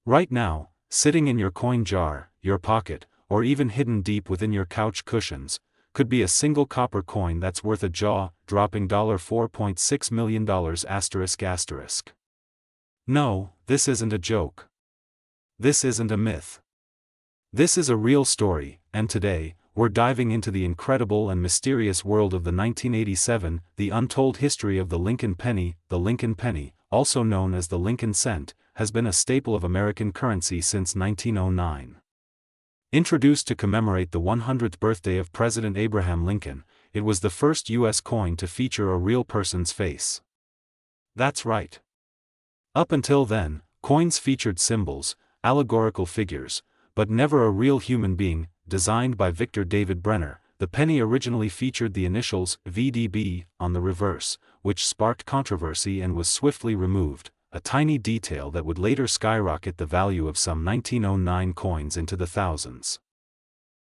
Right now, sitting in your coin jar, your pocket, or even hidden deep within your couch cushions, could be a single copper coin that's worth a jaw-dropping $4.6 million ***. No, this isn't a joke. This isn't a myth. This is a real story, and today, we're diving into the incredible and mysterious world of the 1987, the untold history of the Lincoln penny. The Lincoln penny, also known as the Lincoln cent, has been a staple of American currency since 1909. Introduced to commemorate the 100th birthday of President Abraham Lincoln, it was the first U.S. coin to feature a real person's face. That's right. Up until then, coins featured symbols, allegorical figures, but never a real human being. Designed by Victor David Brenner, the penny originally featured the initials VDB on the reverse, which sparked controversy and was swiftly removed, a tiny detail that would later skyrocket the value of some 1909 coins into the thousands.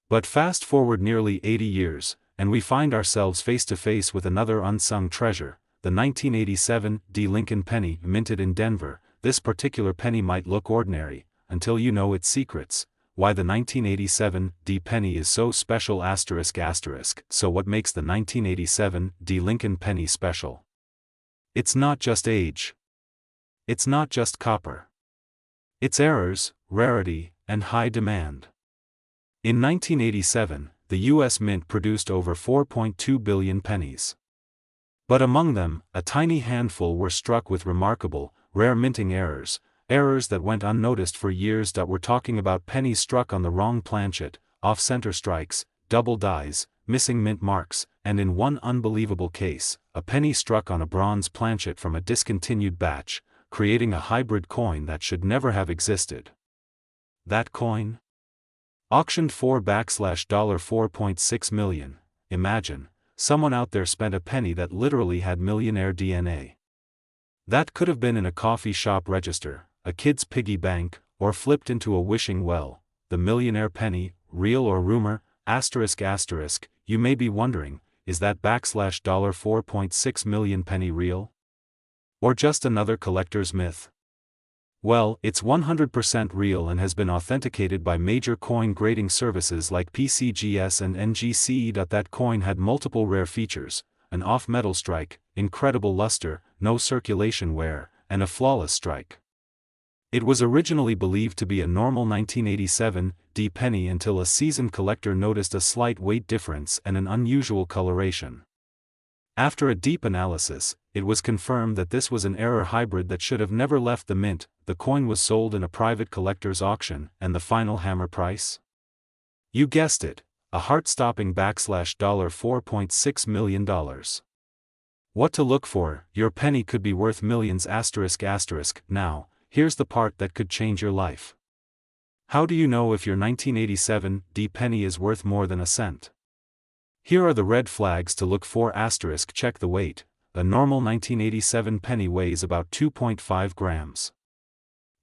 But fast forward nearly 80 years, and we find ourselves face to face with another unsung treasure, the 1987 Lincoln penny minted in Denver. This particular penny might look ordinary, until you know its secrets. Why the 1987 penny is so special ***. So what makes the 1987 Lincoln penny special? It's not just age. It's not just copper. It's errors, rarity, and high demand. In 1987, the U.S. Mint produced over 4.2 billion pennies. But among them, a tiny handful were struck with remarkable, rare minting errors, errors that went unnoticed for years. We're talking about pennies struck on the wrong planchet, off-center strikes, double dies, missing mint marks, and in one unbelievable case, a penny struck on a bronze planchet from a discontinued batch, creating a hybrid coin that should never have existed. That coin? Auctioned for $4.6 million. Imagine, someone out there spent a penny that literally had millionaire DNA. That could have been in a coffee shop register, a kid's piggy bank, or flipped into a wishing well. The millionaire penny, real or rumor? You may be wondering, is that $4.6 million penny real? Or just another collector's myth? Well, it's 100% real and has been authenticated by major coin grading services like PCGS and NGC. That coin had multiple rare features: an off-metal strike, incredible luster, no circulation wear, and a flawless strike. It was originally believed to be a normal 1987 penny until a seasoned collector noticed a slight weight difference and an unusual coloration. After a deep analysis, it was confirmed that this was an error hybrid that should have never left the mint. The coin was sold in a private collector's auction, and the final hammer price? You guessed it, a heart-stopping $4.6 million. What to look for? Your penny could be worth millions ***. Now, here's the part that could change your life. How do you know if your 1987 penny is worth more than a cent? Here are the red flags to look for ***. Check the weight. A normal 1987 penny weighs about 2.5 grams.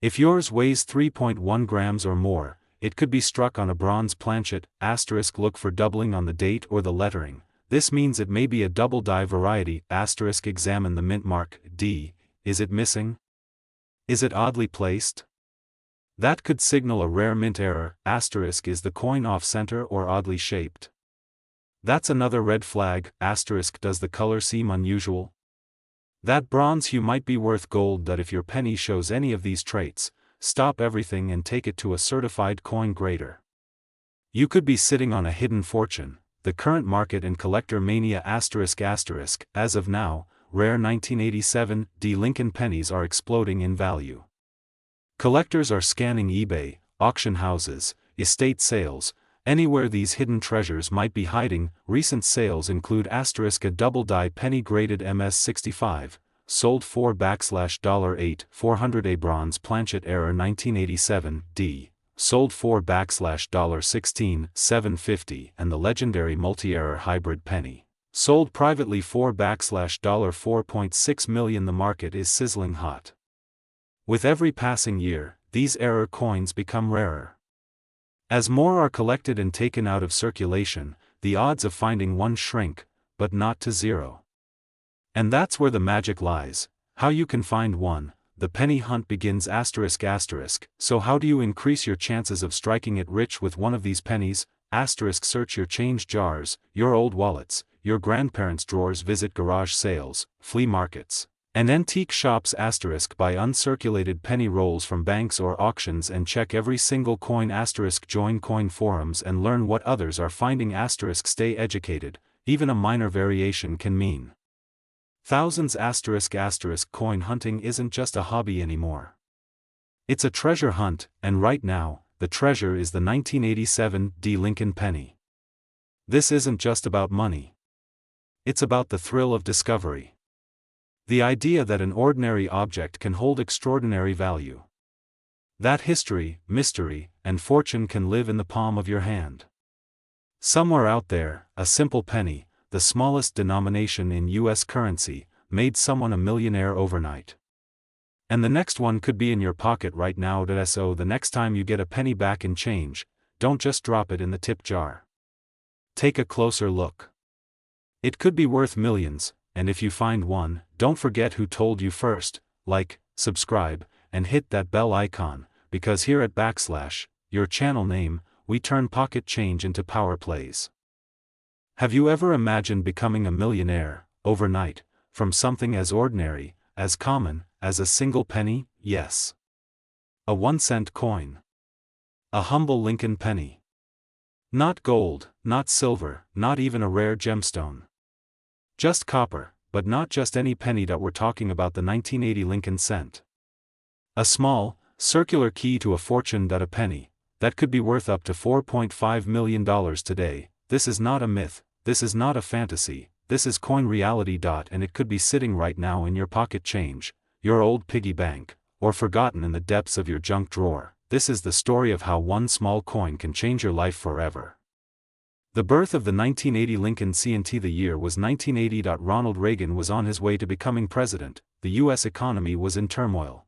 If yours weighs 3.1 grams or more, it could be struck on a bronze planchet. ***. Look for doubling on the date or the lettering. This means it may be a double die variety. ***. Examine the mint mark. D. Is it missing? Is it oddly placed? That could signal a rare mint error. ***. Is the coin off-center or oddly shaped? That's another red flag. ***. Does the color seem unusual? That bronze hue might be worth gold. If your penny shows any of these traits, stop everything and take it to a certified coin grader. You could be sitting on a hidden fortune. The current market in collector mania ***. As of now, rare 1987 Lincoln pennies are exploding in value. Collectors are scanning eBay, auction houses, estate sales, anywhere these hidden treasures might be hiding. Recent sales include ***. A double die penny graded MS65, sold for $8 400. A bronze planchet error 1987 sold for $16 750. And the legendary multi-error hybrid penny, sold privately for $4.6 million. The market is sizzling hot. With every passing year, these error coins become rarer. As more are collected and taken out of circulation, the odds of finding one shrink, but not to zero. And that's where the magic lies. How you can find one? the penny hunt begins asterisk asterisk. So how do you increase your chances of striking it rich with one of these pennies? Asterisk search your change jars, your old wallets, your grandparents' drawers, visit garage sales, flea markets, and antique shops asterisk buy uncirculated penny rolls from banks or auctions and check every single coin asterisk join coin forums and learn what others are finding asterisk stay educated, even a minor variation can mean thousands asterisk asterisk coin hunting isn't just a hobby anymore. It's a treasure hunt, and right now, the treasure is the 1987 D. Lincoln penny. This isn't just about money. It's about the thrill of discovery. The idea that an ordinary object can hold extraordinary value. That history, mystery, and fortune can live in the palm of your hand. Somewhere out there, a simple penny, the smallest denomination in U.S. currency, made someone a millionaire overnight. And the next one could be in your pocket right now. So the next time you get a penny back in change, don't just drop it in the tip jar. Take a closer look. It could be worth millions, and if you find one, don't forget who told you first. Like, subscribe, and hit that bell icon, because here at your channel name, we turn pocket change into power plays. Have you ever imagined becoming a millionaire, overnight, from something as ordinary, as common, as a single penny? Yes. A 1-cent coin. A humble Lincoln penny. Not gold, not silver, not even a rare gemstone. Just copper, but not just any penny. We're talking about the 1980 Lincoln cent. A small, circular key to a fortune. A penny that could be worth up to $4.5 million today. This is not a myth, this is not a fantasy, this is coin reality. And it could be sitting right now in your pocket change, your old piggy bank, or forgotten in the depths of your junk drawer. This is the story of how one small coin can change your life forever. The birth of the 1980 Lincoln C&T. The year was 1980. Ronald Reagan was on his way to becoming president, the U.S. economy was in turmoil.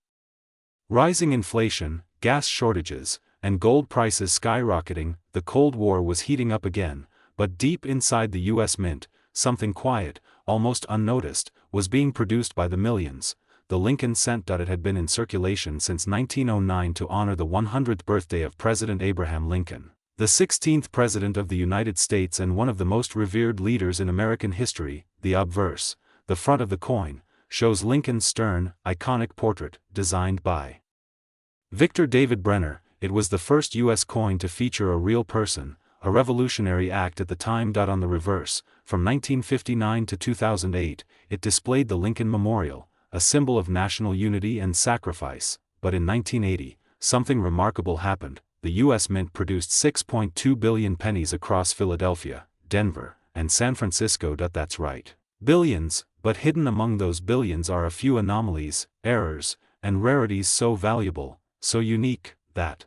Rising inflation, gas shortages, and gold prices skyrocketing, the Cold War was heating up again, but deep inside the U.S. Mint, something quiet, almost unnoticed, was being produced by the millions. The Lincoln cent. It had been in circulation since 1909 to honor the 100th birthday of President Abraham Lincoln, the 16th President of the United States and one of the most revered leaders in American history. The obverse, the front of the coin, shows Lincoln's stern, iconic portrait, designed by Victor David Brenner. It was the first U.S. coin to feature a real person, a revolutionary act at the time. On the reverse, from 1959 to 2008, it displayed the Lincoln Memorial, a symbol of national unity and sacrifice. But in 1980, something remarkable happened. The U.S. Mint produced 6.2 billion pennies across Philadelphia, Denver, and San Francisco. That's right, billions, but hidden among those billions are a few anomalies, errors, and rarities so valuable, so unique, that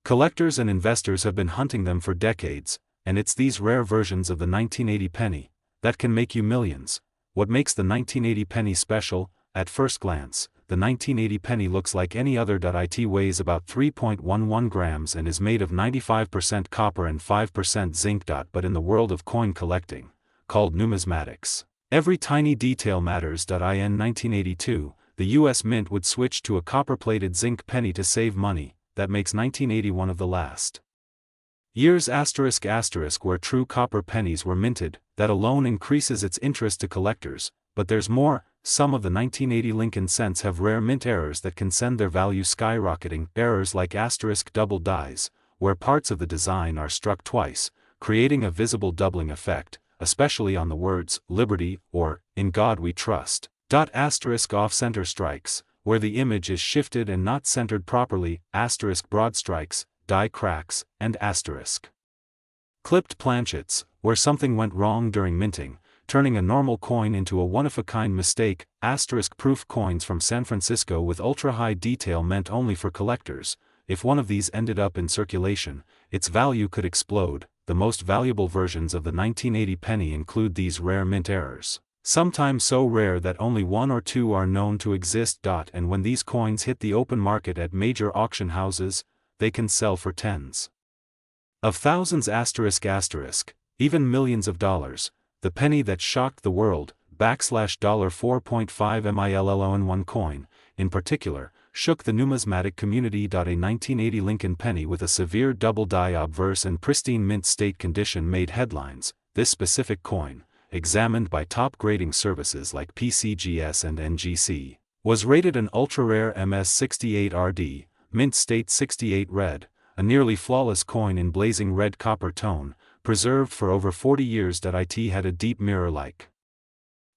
collectors and investors have been hunting them for decades, and it's these rare versions of the 1980 penny that can make you millions. What makes the 1980 penny special? At first glance, the 1980 penny looks like any other. It weighs about 3.11 grams and is made of 95% copper and 5% zinc. But in the world of coin collecting, called numismatics, every tiny detail matters. In 1982, the U.S. Mint would switch to a copper-plated zinc penny to save money. That makes 1980 one of the last years where true copper pennies were minted. That alone increases its interest to collectors. But there's more. Some of the 1980 Lincoln cents have rare mint errors that can send their value skyrocketing. Errors like double dies, where parts of the design are struck twice, creating a visible doubling effect, especially on the words liberty or in God we trust. Off-center strikes, where the image is shifted and not centered properly. Broad strikes, die cracks, and clipped planchets, where something went wrong during minting, turning a normal coin into a one-of-a-kind mistake. Proof coins from San Francisco with ultra-high detail meant only for collectors. If one of these ended up in circulation, its value could explode. The most valuable versions of the 1980 penny include these rare mint errors, sometimes so rare that only one or two are known to exist. And when these coins hit the open market at major auction houses, they can sell for tens of thousands even millions of dollars. The penny that shocked the world, $4.5 million coin, in particular, shook the numismatic community. A 1980 Lincoln penny with a severe double-die obverse and pristine mint state condition made headlines. This specific coin, examined by top grading services like PCGS and NGC, was rated an ultra-rare MS68RD, mint state 68 red, a nearly flawless coin in blazing red copper tone, preserved for over 40 years. It had a deep mirror-like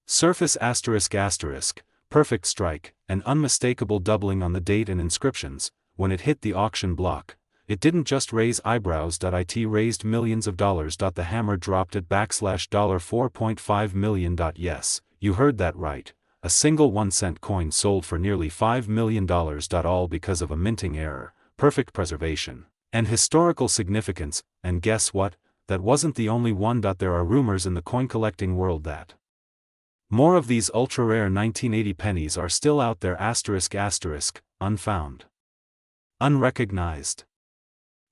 surface ***, perfect strike, and unmistakable doubling on the date and inscriptions. When it hit the auction block, it didn't just raise eyebrows. It raised millions of dollars. The hammer dropped at $4.5 million. Yes, you heard that right. A single 1-cent coin sold for nearly $5 million. All because of a minting error, perfect preservation, and historical significance. And guess what? That wasn't the only one. There are rumors in the coin collecting world that more of these ultra-rare 1980 pennies are still out there. ***, unfound, unrecognized,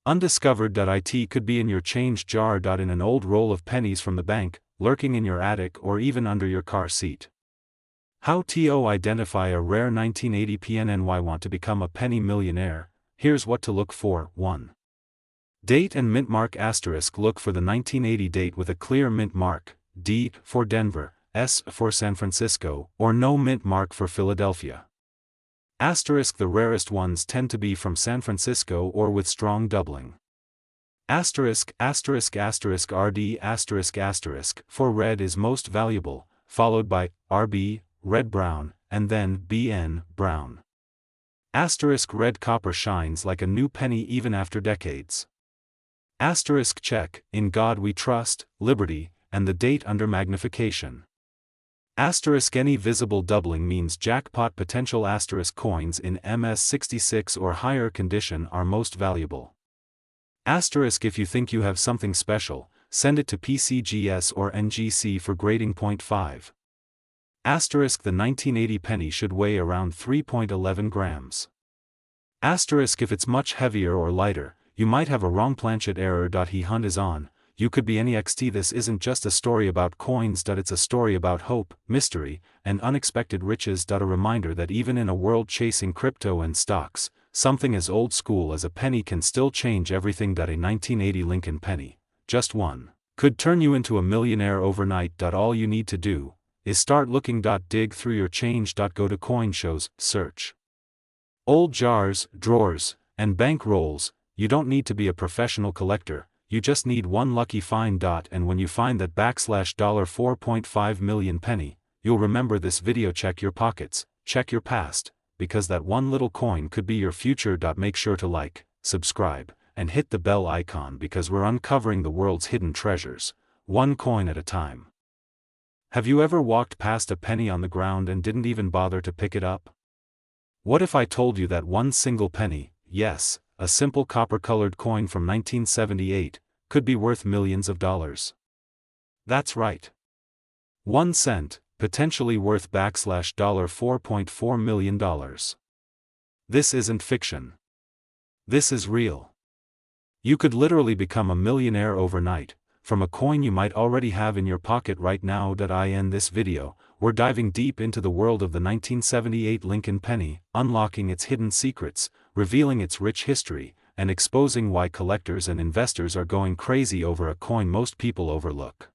undiscovered. It could be in your change jar. In an old roll of pennies from the bank, lurking in your attic or even under your car seat. How to identify a rare 1980 PNNY? Want to become a penny millionaire? Here's what to look for. 1. Date and mint mark. ***, look for the 1980 date with a clear mint mark, D for Denver, S for San Francisco, or no mint mark for Philadelphia. ***, the rarest ones tend to be from San Francisco or with strong doubling. ***, RD***, for red is most valuable, followed by RB, red brown, and then BN, brown. ***, red copper shines like a new penny even after decades. ***, check, in God we trust, liberty, and the date under magnification. ***, any visible doubling means jackpot potential. ***, coins in MS66 or higher condition are most valuable. ***, if you think you have something special, send it to PCGS or NGC for grading. 5. ***, the 1980 penny should weigh around 3.11 grams. ***, if it's much heavier or lighter, you might have a wrong planchet error. He hunt is on. You could be NEXT. This isn't just a story about coins. It's a story about hope, mystery, and unexpected riches. A reminder that even in a world chasing crypto and stocks, something as old school as a penny can still change everything. A 1980 Lincoln penny, just one, could turn you into a millionaire overnight. All you need to do is start looking. Dig through your change. Go to coin shows, search old jars, drawers, and bank rolls. You don't need to be a professional collector. You just need one lucky find. And when you find that $4.5 million penny, you'll remember this video. Check your pockets, check your past, because that one little coin could be your future. Make sure to like, subscribe, and hit the bell icon because we're uncovering the world's hidden treasures, one coin at a time. Have you ever walked past a penny on the ground and didn't even bother to pick it up? What if I told you that one single penny, yes, a simple copper-colored coin from 1978, could be worth millions of dollars? That's right. 1 cent, potentially worth $4.4 million. This isn't fiction. This is real. You could literally become a millionaire overnight, from a coin you might already have in your pocket right now. In this video, we're diving deep into the world of the 1978 Lincoln penny, unlocking its hidden secrets, revealing its rich history, and exposing why collectors and investors are going crazy over a coin most people overlook.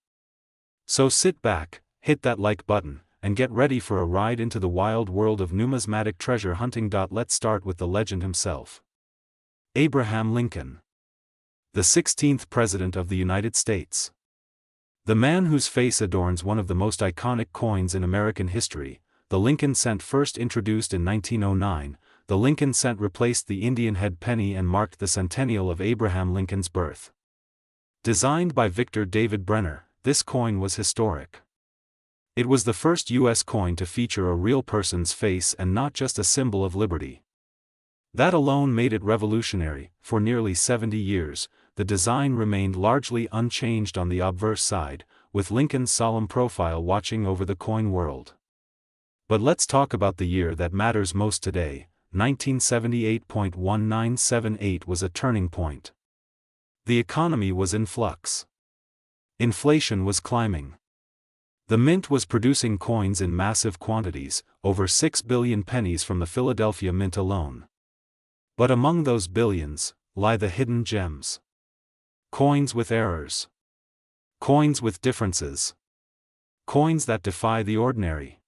So sit back, hit that like button, and get ready for a ride into the wild world of numismatic treasure hunting. Let's start with the legend himself. Abraham Lincoln, the 16th President of the United States. The man whose face adorns one of the most iconic coins in American history, the Lincoln cent. First introduced in 1909, the Lincoln cent replaced the Indian head penny and marked the centennial of Abraham Lincoln's birth. Designed by Victor David Brenner, this coin was historic. It was the first U.S. coin to feature a real person's face and not just a symbol of liberty. That alone made it revolutionary. For nearly 70 years, the design remained largely unchanged on the obverse side, with Lincoln's solemn profile watching over the coin world. But let's talk about the year that matters most today. 1978. 1978 was a turning point. The economy was in flux. Inflation was climbing. The mint was producing coins in massive quantities, over 6 billion pennies from the Philadelphia Mint alone. But among those billions, lie the hidden gems. Coins with errors. Coins with differences. Coins that defy the ordinary.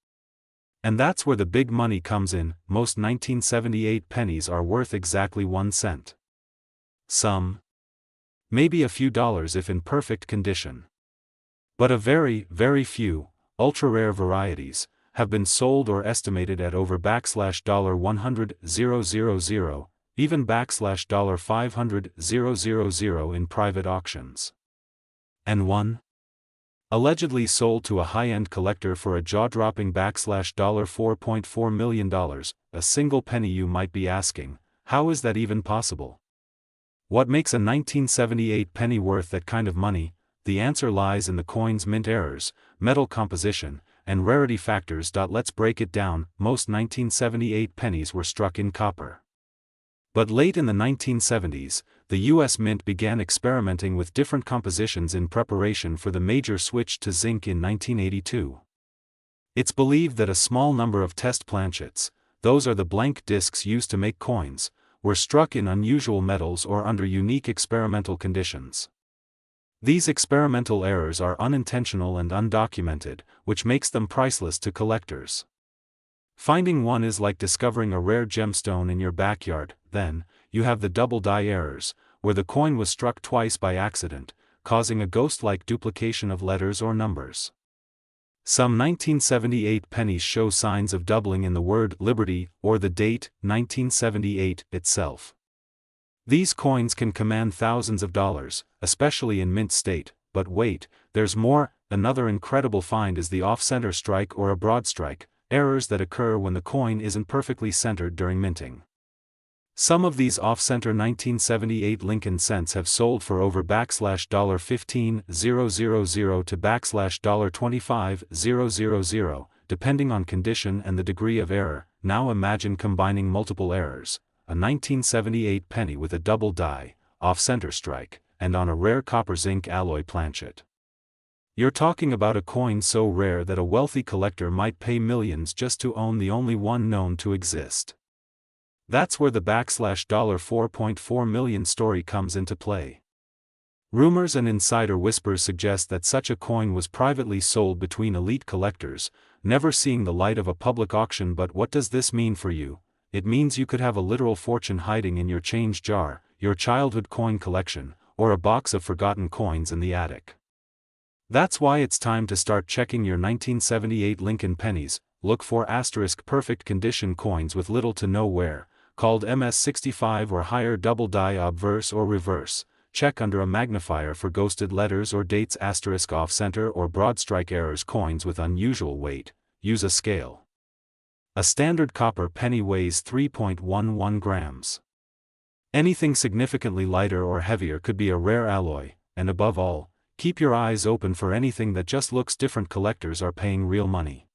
And that's where the big money comes in. Most 1978 pennies are worth exactly 1 cent. Some. Maybe a few dollars if in perfect condition. But a very, very few, ultra-rare varieties, have been sold or estimated at over $100,000, even $500,000 in private auctions. And one? Allegedly sold to a high-end collector for a jaw-dropping $4.4 million, a single penny. You might be asking, how is that even possible? What makes a 1978 penny worth that kind of money? The answer lies in the coin's mint errors, metal composition, and rarity factors. Let's break it down. Most 1978 pennies were struck in copper. But late in the 1970s, the U.S. Mint began experimenting with different compositions in preparation for the major switch to zinc in 1982. It's believed that a small number of test planchets, those are the blank discs used to make coins, were struck in unusual metals or under unique experimental conditions. These experimental errors are unintentional and undocumented, which makes them priceless to collectors. Finding one is like discovering a rare gemstone in your backyard. Then, you have the double die errors, where the coin was struck twice by accident, causing a ghost-like duplication of letters or numbers. Some 1978 pennies show signs of doubling in the word Liberty or the date 1978 itself. These coins can command thousands of dollars, especially in mint state. But wait, there's more. Another incredible find is the off-center strike or a broad strike, errors that occur when the coin isn't perfectly centered during minting. Some of these off-center 1978 Lincoln cents have sold for over $15,000 to $25,000, depending on condition and the degree of error. Now imagine combining multiple errors, a 1978 penny with a double die, off-center strike, and on a rare copper-zinc alloy planchet. You're talking about a coin so rare that a wealthy collector might pay millions just to own the only one known to exist. That's where the $4.4 million story comes into play. Rumors and insider whispers suggest that such a coin was privately sold between elite collectors, never seeing the light of a public auction. But what does this mean for you? It means you could have a literal fortune hiding in your change jar, your childhood coin collection, or a box of forgotten coins in the attic. That's why it's time to start checking your 1978 Lincoln pennies. Look for *perfect condition coins with little to no wear, called MS65 or higher, double die obverse or reverse. Check under a magnifier for ghosted letters or dates. *off-center or broad strike errors. Coins with unusual weight, use a scale. A standard copper penny weighs 3.11 grams. Anything significantly lighter or heavier could be a rare alloy, and above all, keep your eyes open for anything that just looks different. Collectors are paying real money.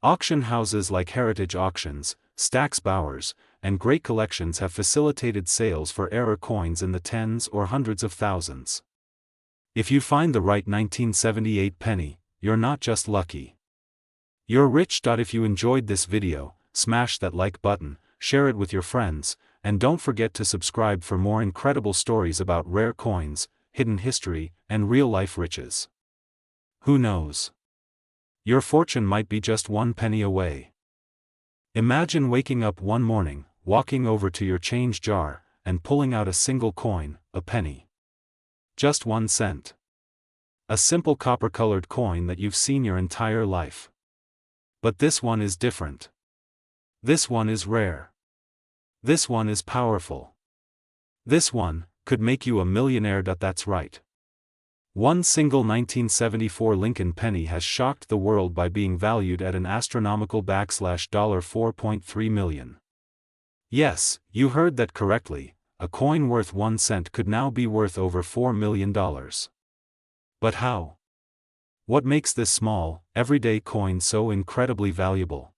Auction houses like Heritage Auctions, Stack's Bowers, and Great Collections have facilitated sales for error coins in the tens or hundreds of thousands. If you find the right 1978 penny, you're not just lucky. You're rich. If you enjoyed this video, smash that like button, share it with your friends, and don't forget to subscribe for more incredible stories about rare coins, hidden history, and real-life riches. Who knows? Your fortune might be just 1 penny away. Imagine waking up one morning, walking over to your change jar, and pulling out a single coin, a penny. Just 1 cent. A simple copper-colored coin that you've seen your entire life. But this one is different. This one is rare. This one is powerful. This one could make you a millionaire. That's right. One single 1974 Lincoln penny has shocked the world by being valued at an astronomical $4.3 million. Yes, you heard that correctly, a coin worth 1 cent could now be worth over $4 million. But how? What makes this small, everyday coin so incredibly valuable?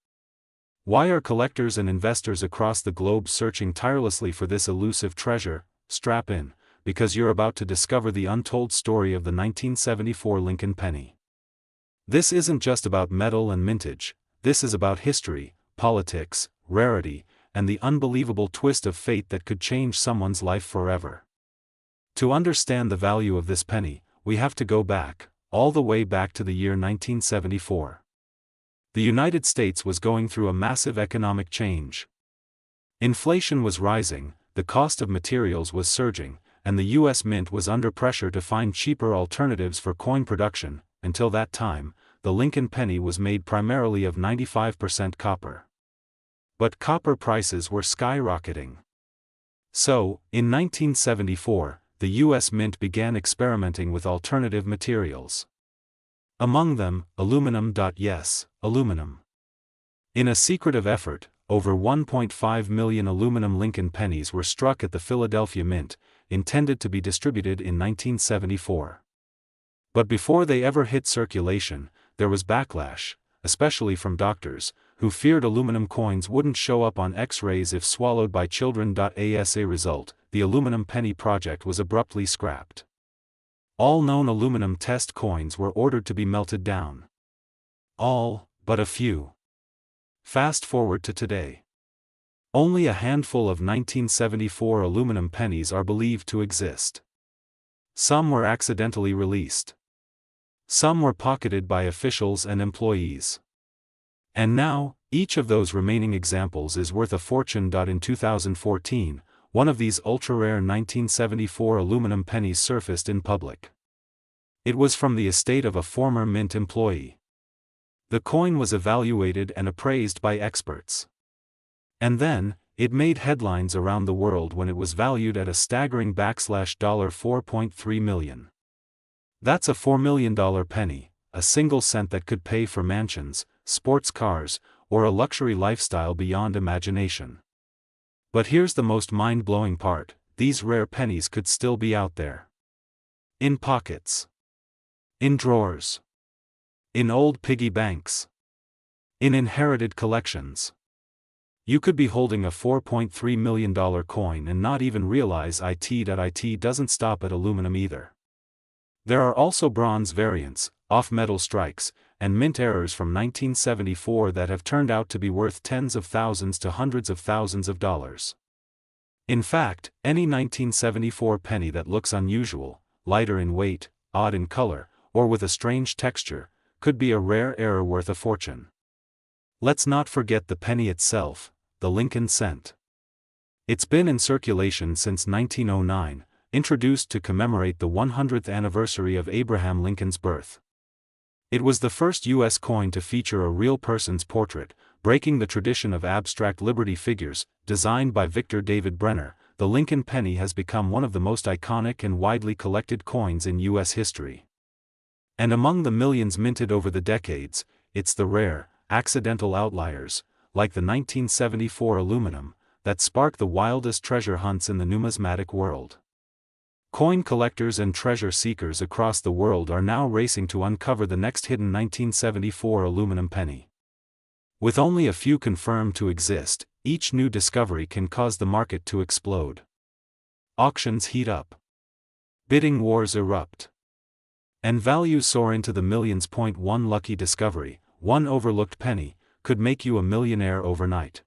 Why are collectors and investors across the globe searching tirelessly for this elusive treasure? Strap in, because you're about to discover the untold story of the 1974 Lincoln penny. This isn't just about metal and mintage, this is about history, politics, rarity, and the unbelievable twist of fate that could change someone's life forever. To understand the value of this penny, we have to go back, all the way back to the year 1974. The United States was going through a massive economic change. Inflation was rising, the cost of materials was surging, and the U.S. Mint was under pressure to find cheaper alternatives for coin production. Until that time, the Lincoln penny was made primarily of 95% copper. But copper prices were skyrocketing. So, in 1974, the U.S. Mint began experimenting with alternative materials. Among them, aluminum. Yes, aluminum. In a secretive effort, over 1.5 million aluminum Lincoln pennies were struck at the Philadelphia Mint, intended to be distributed in 1974. But before they ever hit circulation, there was backlash, especially from doctors, who feared aluminum coins wouldn't show up on X-rays if swallowed by children. As a result, the aluminum penny project was abruptly scrapped. All known aluminum test coins were ordered to be melted down. All, but a few. Fast forward to today. Only a handful of 1974 aluminum pennies are believed to exist. Some were accidentally released. Some were pocketed by officials and employees. And now, each of those remaining examples is worth a fortune. In 2014, one of these ultra-rare 1974 aluminum pennies surfaced in public. It was from the estate of a former Mint employee. The coin was evaluated and appraised by experts. And then, it made headlines around the world when it was valued at a staggering $4.3 million. That's a $4 million penny, a single cent that could pay for mansions, sports cars, or a luxury lifestyle beyond imagination. But here's the most mind-blowing part: these rare pennies could still be out there. In pockets. In drawers. In old piggy banks. In inherited collections. You could be holding a $4.3 million coin and not even realize it. It doesn't stop at aluminum either. There are also bronze variants, off-metal strikes, and mint errors from 1974 that have turned out to be worth tens of thousands to hundreds of thousands of dollars. In fact, any 1974 penny that looks unusual, lighter in weight, odd in color, or with a strange texture, could be a rare error worth a fortune. Let's not forget the penny itself, the Lincoln cent. It's been in circulation since 1909, introduced to commemorate the 100th anniversary of Abraham Lincoln's birth. It was the first U.S. coin to feature a real person's portrait, breaking the tradition of abstract liberty figures. Designed by Victor David Brenner, the Lincoln penny has become one of the most iconic and widely collected coins in U.S. history. And among the millions minted over the decades, it's the rare, accidental outliers, like the 1974 aluminum, that spark the wildest treasure hunts in the numismatic world. Coin collectors and treasure seekers across the world are now racing to uncover the next hidden 1974 aluminum penny. With only a few confirmed to exist, each new discovery can cause the market to explode. Auctions heat up. Bidding wars erupt. And values soar into the millions. One lucky discovery, one overlooked penny, could make you a millionaire overnight.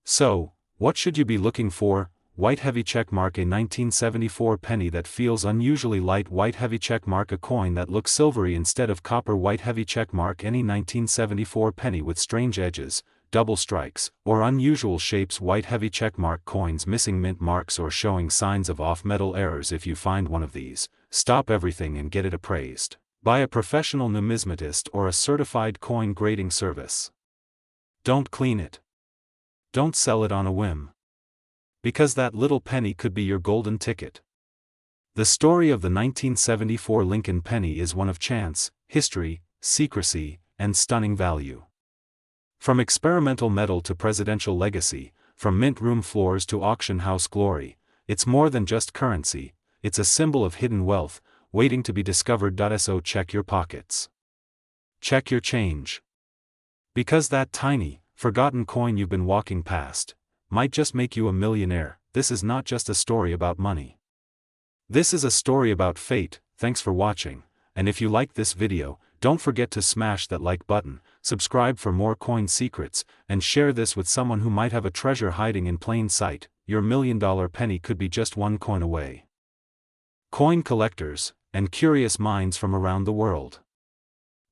So, what should you be looking for? White heavy checkmark. A 1974 penny that feels unusually light. White heavy checkmark. A coin that looks silvery instead of copper. White heavy checkmark. Any 1974 penny with strange edges, double strikes, or unusual shapes. White heavy checkmark. Coins missing mint marks or showing signs of off-metal errors. If you find one of these, stop everything and get it appraised by a professional numismatist or a certified coin grading service. Don't clean it. Don't sell it on a whim. Because that little penny could be your golden ticket. The story of the 1974 Lincoln penny is one of chance, history, secrecy, and stunning value. From experimental metal to presidential legacy, from mint room floors to auction house glory, it's more than just currency, it's a symbol of hidden wealth, waiting to be discovered. So check your pockets. Check your change. Because that tiny, forgotten coin you've been walking past might just make you a millionaire. This is not just a story about money. This is a story about fate. Thanks for watching, and if you like this video, Don't forget to smash that like button, subscribe for more coin secrets, and share this with someone who might have a treasure hiding in plain sight. Your $1,000,000 penny could be just one coin away. Coin collectors and curious minds from around the world.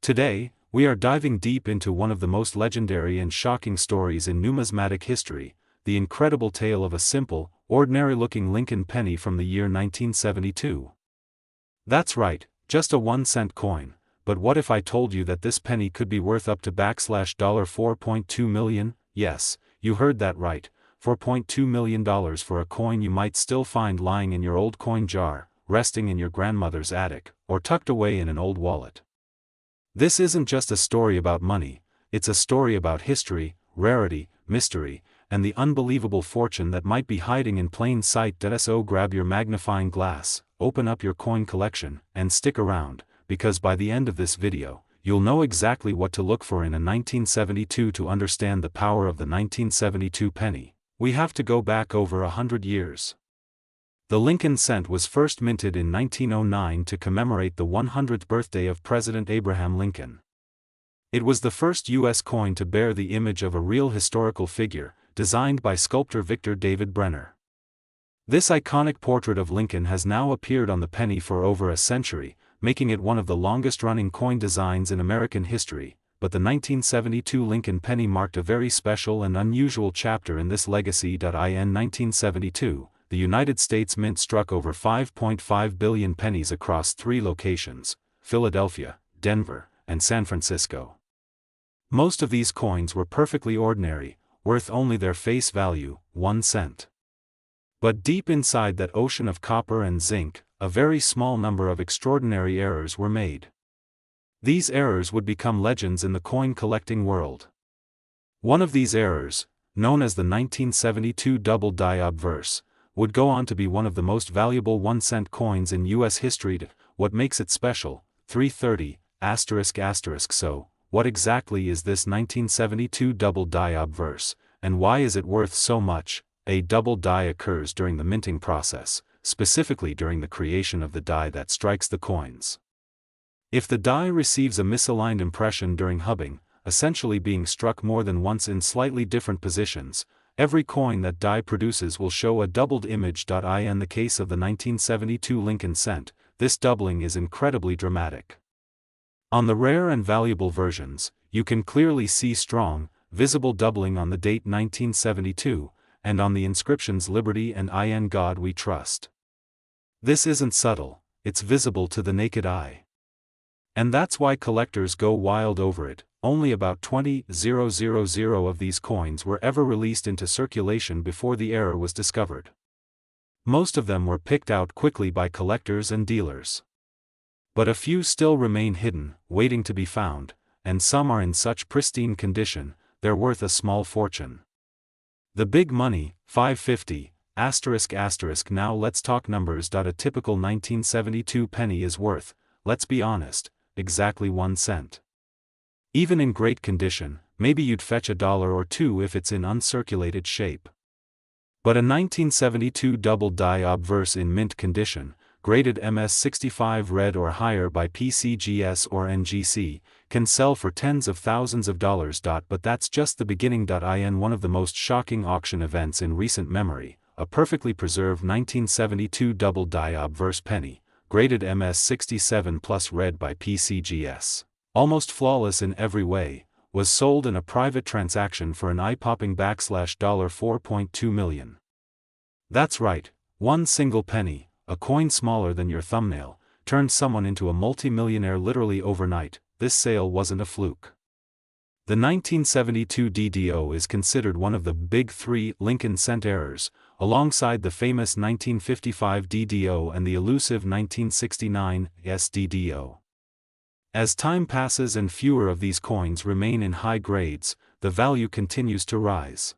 Today, we are diving deep into one of the most legendary and shocking stories in numismatic history, the incredible tale of a simple, ordinary-looking Lincoln penny from the year 1972. That's right, just a 1-cent coin, but what if I told you that this penny could be worth up to $4.2 million? Yes, you heard that right, $4.2 million for a coin you might still find lying in your old coin jar, resting in your grandmother's attic, or tucked away in an old wallet. This isn't just a story about money, it's a story about history, rarity, mystery, and the unbelievable fortune that might be hiding in plain sight. So grab your magnifying glass, open up your coin collection, and stick around, because by the end of this video, you'll know exactly what to look for in a 1972. To understand the power of the 1972 penny, we have to go back over 100 years. The Lincoln cent was first minted in 1909 to commemorate the 100th birthday of President Abraham Lincoln. It was the first U.S. coin to bear the image of a real historical figure, designed by sculptor Victor David Brenner. This iconic portrait of Lincoln has now appeared on the penny for over a century, making it one of the longest-running coin designs in American history. But the 1972 Lincoln penny marked a very special and unusual chapter in this legacy. In 1972, the United States Mint struck over 5.5 billion pennies across 3 locations: Philadelphia, Denver, and San Francisco. Most of these coins were perfectly ordinary, worth only their face value, 1 cent. But deep inside that ocean of copper and zinc, a very small number of extraordinary errors were made. These errors would become legends in the coin collecting world. One of these errors, known as the 1972 double die obverse, would go on to be one of the most valuable 1-cent coins in U.S. history. What makes it special? 330, ***. So, what exactly is this 1972 double die obverse, and why is it worth so much? A double die occurs during the minting process, specifically during the creation of the die that strikes the coins. If the die receives a misaligned impression during hubbing, essentially being struck more than once in slightly different positions, every coin that die produces will show a doubled image. In the case of the 1972 Lincoln cent, this doubling is incredibly dramatic. On the rare and valuable versions, you can clearly see strong, visible doubling on the date 1972, and on the inscriptions Liberty and In God We Trust. This isn't subtle, it's visible to the naked eye. And that's why collectors go wild over it. Only about 20,000 of these coins were ever released into circulation before the error was discovered. Most of them were picked out quickly by collectors and dealers. But a few still remain hidden, waiting to be found, and some are in such pristine condition, they're worth a small fortune. The big money, $5.50, ***. Now let's talk numbers. A typical 1972 penny is worth, let's be honest, exactly 1 cent. Even in great condition, maybe you'd fetch $1 or $2 if it's in uncirculated shape. But a 1972 double die obverse in mint condition, graded MS65 red or higher by PCGS or NGC, can sell for tens of thousands of dollars. But that's just the beginning. In one of the most shocking auction events in recent memory, a perfectly preserved 1972 double die obverse penny, graded MS67 plus red by PCGS, almost flawless in every way, was sold in a private transaction for an eye-popping $4.2 million. That's right, one single penny, a coin smaller than your thumbnail, turned someone into a multi-millionaire literally overnight. This sale wasn't a fluke. The 1972 DDO is considered one of the big 3 Lincoln cent errors, alongside the famous 1955 DDO and the elusive 1969 SDDO. As time passes and fewer of these coins remain in high grades, the value continues to rise.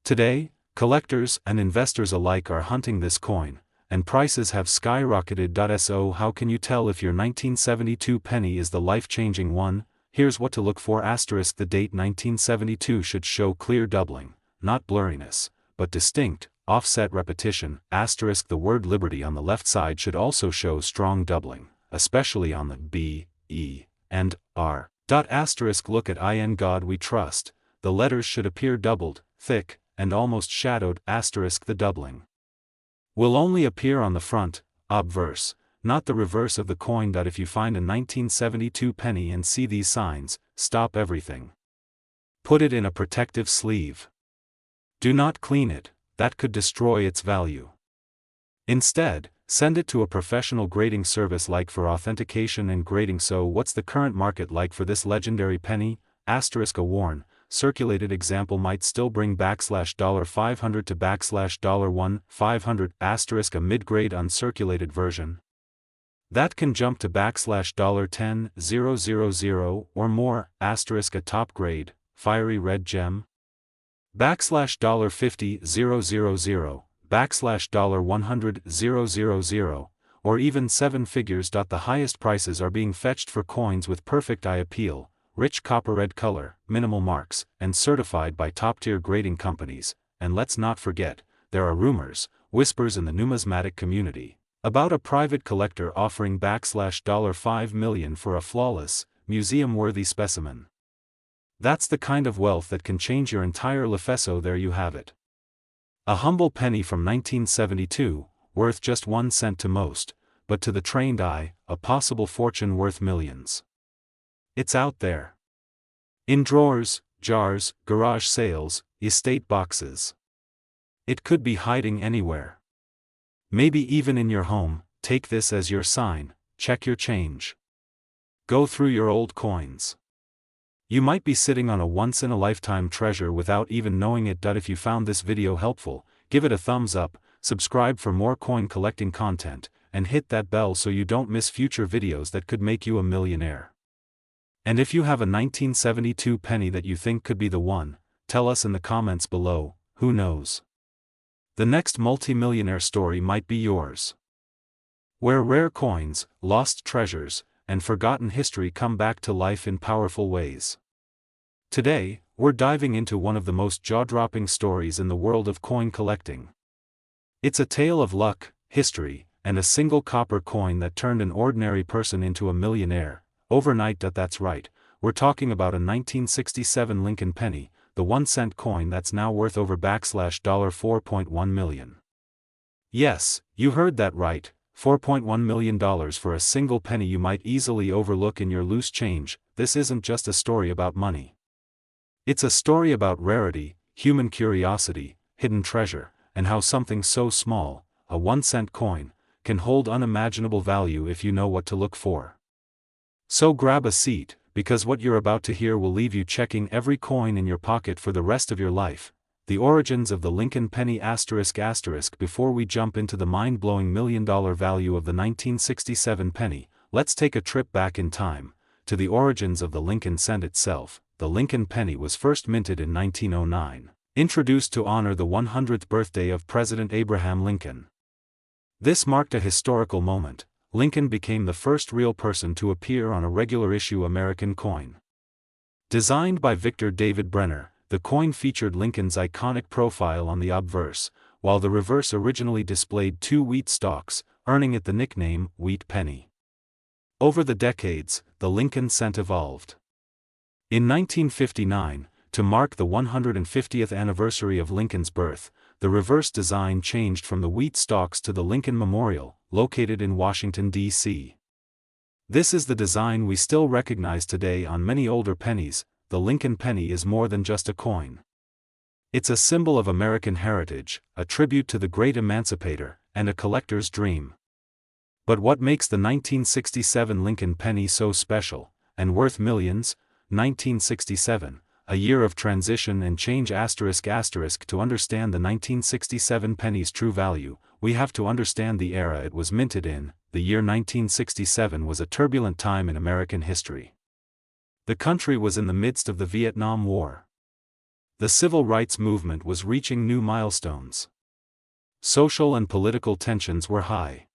Today, collectors and investors alike are hunting this coin, and prices have skyrocketed. So how can you tell if your 1972 penny is the life-changing one? Here's what to look for. The date 1972 should show clear doubling, not blurriness, but distinct, offset repetition. The word Liberty on the left side should also show strong doubling, especially on the B, E, and R. Look at in God we trust, the letters should appear doubled, thick, and almost shadowed, the doubling will only appear on the front, obverse, not the reverse of the coin. If you find a 1972 penny and see these signs, stop everything. Put it in a protective sleeve. Do not clean it, that could destroy its value. Instead, send it to a professional grading service like for authentication and grading. So what's the current market like for this legendary penny? A worn, circulated example might still bring $500 to $1,500 a mid-grade uncirculated version that can jump to $10,000 or more, a top grade, fiery red gem, $50,000, $100,000, or even seven figures. The highest prices are being fetched for coins with perfect eye appeal, rich copper red color, minimal marks, and certified by top-tier grading companies. And let's not forget, there are rumors, whispers in the numismatic community, about a private collector offering $5 million for a flawless, museum-worthy specimen. That's the kind of wealth that can change your entire life. So there you have it. A humble penny from 1972, worth just 1 cent to most, but to the trained eye, a possible fortune worth millions. It's out there. In drawers, jars, garage sales, estate boxes. It could be hiding anywhere. Maybe even in your home. Take this as your sign, check your change. Go through your old coins. You might be sitting on a once-in-a-lifetime treasure without even knowing it. If you found this video helpful, give it a thumbs up, subscribe for more coin collecting content, and hit that bell so you don't miss future videos that could make you a millionaire. And if you have a 1972 penny that you think could be the one, tell us in the comments below. Who knows? The next multi-millionaire story might be yours. Where rare coins, lost treasures, and forgotten history come back to life in powerful ways. Today, we're diving into one of the most jaw-dropping stories in the world of coin collecting. It's a tale of luck, history, and a single copper coin that turned an ordinary person into a millionaire, overnight. That's right, we're talking about a 1967 Lincoln penny, the 1-cent coin that's now worth over $4.1 million. Yes, you heard that right, $4.1 million for a single penny you might easily overlook in your loose change. This isn't just a story about money. It's a story about rarity, human curiosity, hidden treasure, and how something so small, a 1-cent coin, can hold unimaginable value if you know what to look for. So grab a seat, because what you're about to hear will leave you checking every coin in your pocket for the rest of your life. The origins of the Lincoln penny ***. Before we jump into the mind-blowing $1 million value of the 1967 penny, let's take a trip back in time, to the origins of the Lincoln cent itself. The Lincoln penny was first minted in 1909, introduced to honor the 100th birthday of President Abraham Lincoln. This marked a historical moment. Lincoln became the first real person to appear on a regular issue American coin. Designed by Victor David Brenner, the coin featured Lincoln's iconic profile on the obverse, while the reverse originally displayed 2 wheat stalks, earning it the nickname Wheat Penny. Over the decades, the Lincoln cent evolved. In 1959, to mark the 150th anniversary of Lincoln's birth, the reverse design changed from the wheat stalks to the Lincoln Memorial, located in Washington, D.C. This is the design we still recognize today on many older pennies. The Lincoln penny is more than just a coin. It's a symbol of American heritage, a tribute to the great emancipator, and a collector's dream. But what makes the 1967 Lincoln penny so special, and worth millions? 1967, a year of transition and change ***. To understand the 1967 penny's true value, we have to understand the era it was minted in. The year 1967 was a turbulent time in American history. The country was in the midst of the Vietnam War. The civil rights movement was reaching new milestones. Social and political tensions were high.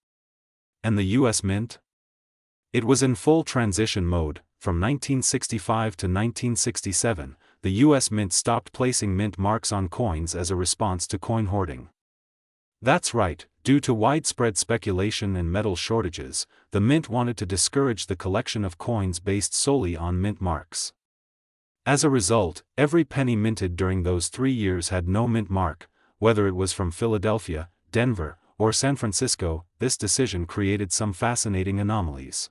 And the U.S. Mint? It was in full transition mode. From 1965 to 1967, the U.S. Mint stopped placing mint marks on coins as a response to coin hoarding. That's right, Due to widespread speculation and metal shortages, the mint wanted to discourage the collection of coins based solely on mint marks. As a result, every penny minted during those 3 years had no mint mark, whether it was from Philadelphia, Denver, or San Francisco. This decision created some fascinating anomalies.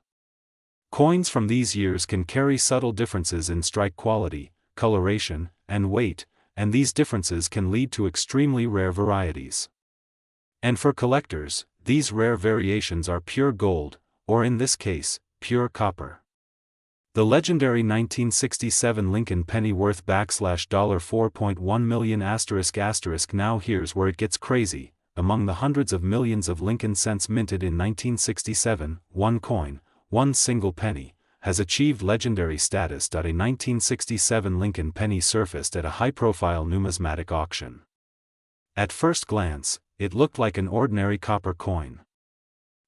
Coins from these years can carry subtle differences in strike quality, coloration, and weight, and these differences can lead to extremely rare varieties. And for collectors, these rare variations are pure gold, or in this case, pure copper. The legendary 1967 Lincoln penny worth $4.1 million ***. Now here's where it gets crazy. Among the hundreds of millions of Lincoln cents minted in 1967, one coin, one single penny, has achieved legendary status. A 1967 Lincoln penny surfaced at a high-profile numismatic auction. At first glance, it looked like an ordinary copper coin.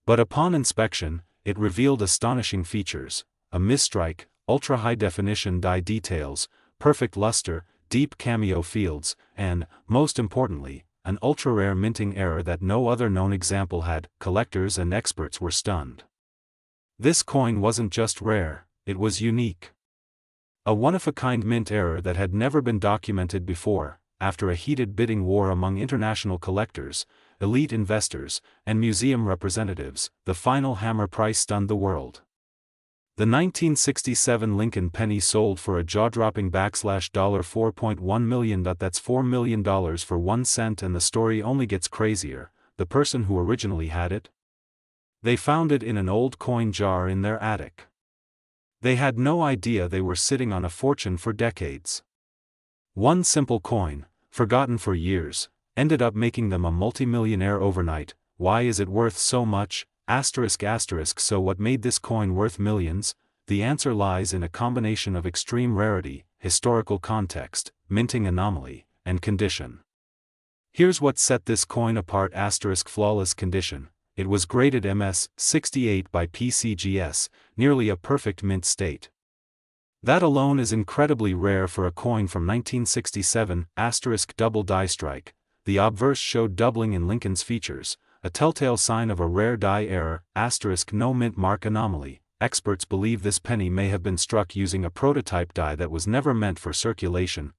But upon inspection, it revealed astonishing features: a mistrike, ultra-high-definition die details, perfect luster, deep cameo fields, and, most importantly, an ultra-rare minting error that no other known example had. Collectors and experts were stunned. This coin wasn't just rare, it was unique. A one-of-a-kind mint error that had never been documented before. After a heated bidding war among international collectors, elite investors, and museum representatives, the final hammer price stunned the world. The 1967 Lincoln penny sold for a jaw-dropping $4.1 million. That's $4 million for 1 cent, and the story only gets crazier. The person who originally had it? They found it in an old coin jar in their attic. They had no idea they were sitting on a fortune for decades. One simple coin, forgotten for years, ended up making them a multimillionaire overnight. Why is it worth so much? So what made this coin worth millions? The answer lies in a combination of extreme rarity, historical context, minting anomaly, and condition. Here's what set this coin apart: flawless condition. It was graded MS 68 by PCGS, nearly a perfect mint state. That alone is incredibly rare for a coin from 1967. Double die strike. The obverse showed doubling in Lincoln's features, a telltale sign of a rare die error. No mint mark anomaly. Experts believe this penny may have been struck using a prototype die that was never meant for circulation.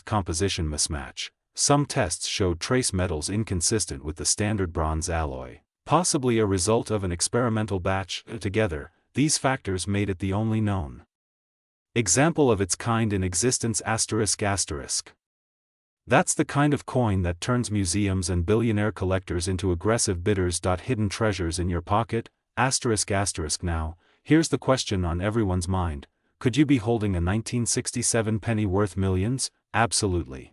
Composition mismatch. Some tests showed trace metals inconsistent with the standard bronze alloy, possibly a result of an experimental batch. Together, these factors made it the only known example of its kind in existence. That's the kind of coin that turns museums and billionaire collectors into aggressive bidders. Hidden treasures in your pocket? Now, here's the question on everyone's mind: could you be holding a 1967 penny worth millions? Absolutely.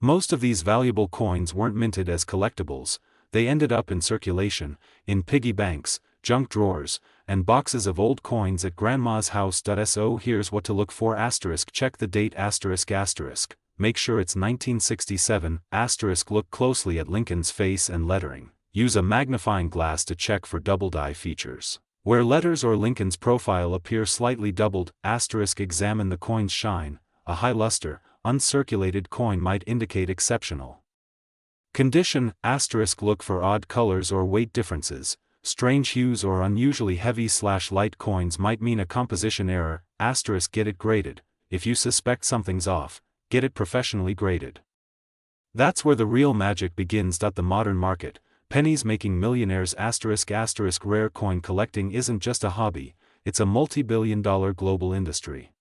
Most of these valuable coins weren't minted as collectibles. They ended up in circulation, in piggy banks, junk drawers, and boxes of old coins at grandma's house. So here's what to look for: check the date, make sure it's 1967, look closely at Lincoln's face and lettering, use a magnifying glass to check for double die features. Where letters or Lincoln's profile appear slightly doubled, examine the coin's shine. A high luster, uncirculated coin might indicate exceptional condition. Look for odd colors or weight differences. Strange hues or unusually heavy/light coins might mean a composition error. Get it graded. If you suspect something's off, get it professionally graded. That's where the real magic begins. The modern market, pennies making millionaires. Rare coin collecting isn't just a hobby, it's a multi-billion-dollar global industry.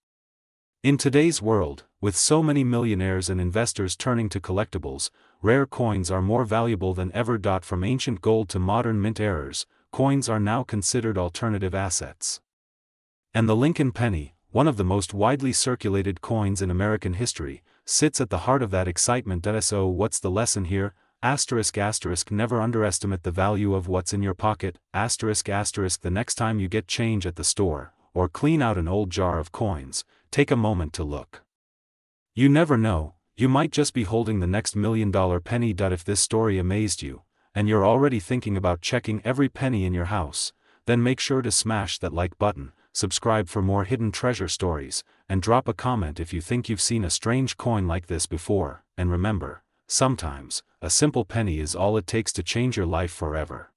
In today's world, with so many millionaires and investors turning to collectibles, rare coins are more valuable than ever. From ancient gold to modern mint errors, coins are now considered alternative assets. And the Lincoln penny, one of the most widely circulated coins in American history, sits at the heart of that excitement. So what's the lesson here? Never underestimate the value of what's in your pocket. The next time you get change at the store, or clean out an old jar of coins, take a moment to look. You never know, you might just be holding the next $1 million penny. If this story amazed you, and you're already thinking about checking every penny in your house, then make sure to smash that like button, subscribe for more hidden treasure stories, and drop a comment if you think you've seen a strange coin like this before. And remember, sometimes, a simple penny is all it takes to change your life forever.